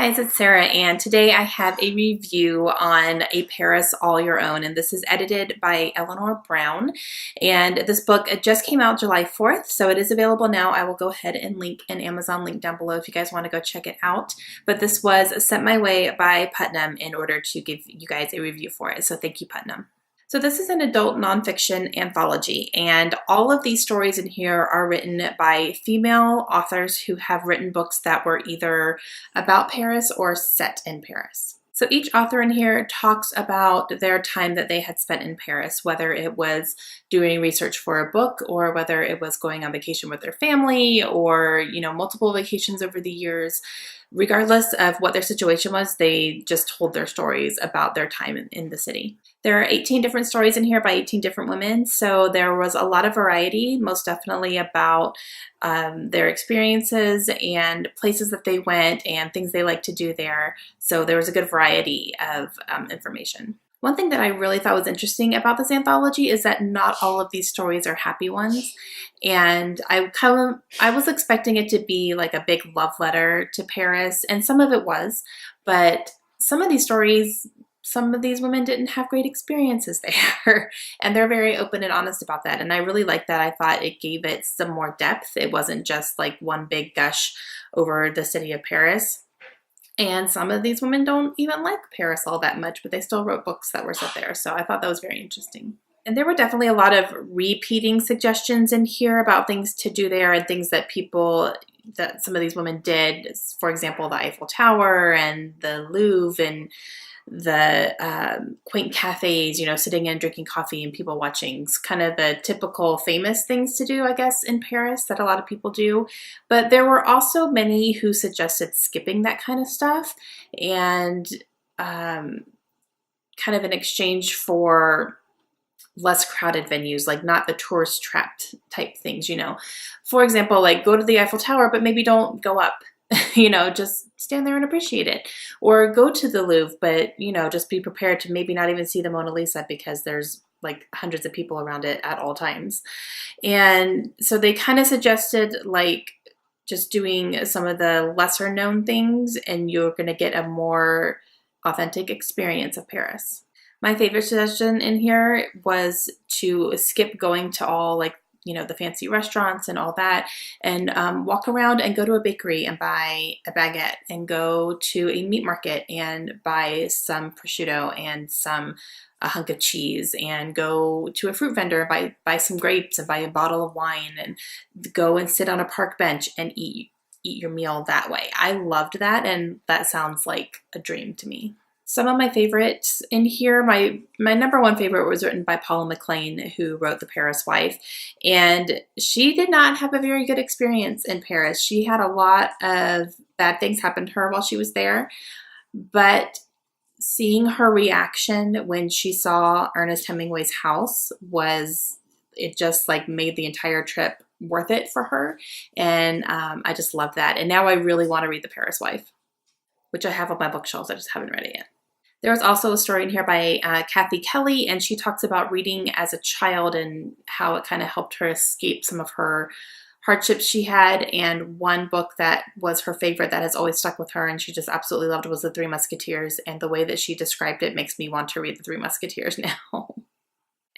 guys, it's Sarah, and today I have a review on A Paris All Your Own, and this is edited by Eleanor Brown. And this book, it just came out July 4th, so it is available now. I will go ahead and link an Amazon link down below if you guys want to go check it out. But this was sent my way by Putnam in order to give you guys a review for it, so thank you, Putnam. So this is an adult nonfiction anthology, and all of these stories in here are written by female authors who have written books that were either about Paris or set in Paris. So each author in here talks about their time that they had spent in Paris, whether it was doing research for a book or whether it was going on vacation with their family or, multiple vacations over the years. Regardless of what their situation was, they just told their stories about their time in the city. There are 18 different stories in here by 18 different women, so there was a lot of variety, most definitely about their experiences and places that they went and things they like to do there. So there was a good variety of information. One thing that I really thought was interesting about this anthology is that not all of these stories are happy ones. And I was expecting it to be like a big love letter to Paris, and some of it was, but some of these stories, some of these women didn't have great experiences there, and they're very open and honest about that. And I really liked that. I thought it gave it some more depth. It wasn't just like one big gush over the city of Paris. And some of these women don't even like Paris all that much, but they still wrote books that were set there. So I thought that was very interesting. And there were definitely a lot of repeating suggestions in here about things to do there and things that some of these women did. For example, the Eiffel Tower and the Louvre and the quaint cafes, sitting and drinking coffee and people watching. It's kind of the typical famous things to do, I guess, in Paris that a lot of people do. But there were also many who suggested skipping that kind of stuff and kind of in exchange for less crowded venues, like not the tourist trapped type things, For example, like go to the Eiffel Tower, but maybe don't go up. Just stand there and appreciate it. Or go to the Louvre, but, just be prepared to maybe not even see the Mona Lisa because there's like hundreds of people around it at all times. And so they kind of suggested like just doing some of the lesser known things and you're going to get a more authentic experience of Paris. My favorite suggestion in here was to skip going to all the fancy restaurants and all that, and walk around and go to a bakery and buy a baguette and go to a meat market and buy some prosciutto and a hunk of cheese and go to a fruit vendor and buy some grapes and buy a bottle of wine and go and sit on a park bench and eat your meal that way. I loved that, and that sounds like a dream to me. Some of my favorites in here, my number one favorite was written by Paula McLean, who wrote The Paris Wife, and she did not have a very good experience in Paris. She had a lot of bad things happen to her while she was there, but seeing her reaction when she saw Ernest Hemingway's house it just like made the entire trip worth it for her, and I just love that. And now I really want to read The Paris Wife, which I have on my bookshelves. I just haven't read it yet. There was also a story in here by Kathy Kelly, and she talks about reading as a child and how it kind of helped her escape some of her hardships she had. And one book that was her favorite that has always stuck with her and she just absolutely loved was The Three Musketeers, and the way that she described it makes me want to read The Three Musketeers now.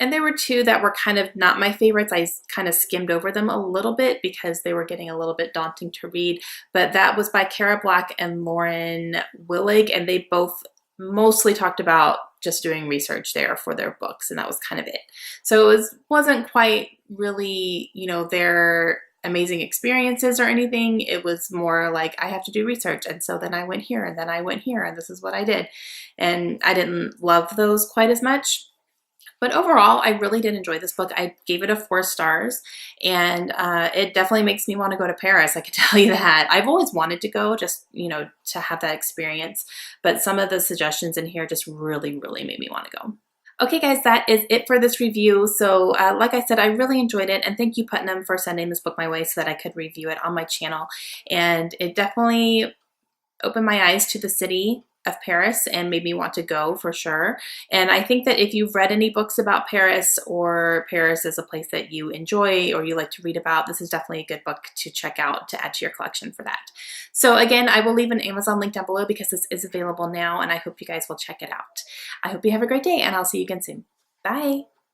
And there were two that were kind of not my favorites. I kind of skimmed over them a little bit because they were getting a little bit daunting to read. But that was by Cara Black and Lauren Willig, and they both mostly talked about just doing research there for their books, and that was kind of it. So it wasn't quite really, their amazing experiences or anything. It was more like I have to do research, and so then I went here, and then I went here, and this is what I did. And I didn't love those quite as much. But overall, I really did enjoy this book. I gave it a 4 stars, and it definitely makes me want to go to Paris. I can tell you that. I've always wanted to go just, to have that experience. But some of the suggestions in here just really, really made me want to go. Okay, guys, that is it for this review. So like I said, I really enjoyed it. And thank you, Putnam, for sending this book my way so that I could review it on my channel. And it definitely opened my eyes to the city of Paris and made me want to go for sure. And I think that if you've read any books about Paris, or Paris is a place that you enjoy or you like to read about, this is definitely a good book to check out to add to your collection for that. So again, I will leave an Amazon link down below because this is available now, and I hope you guys will check it out. I hope you have a great day, and I'll see you again soon. Bye.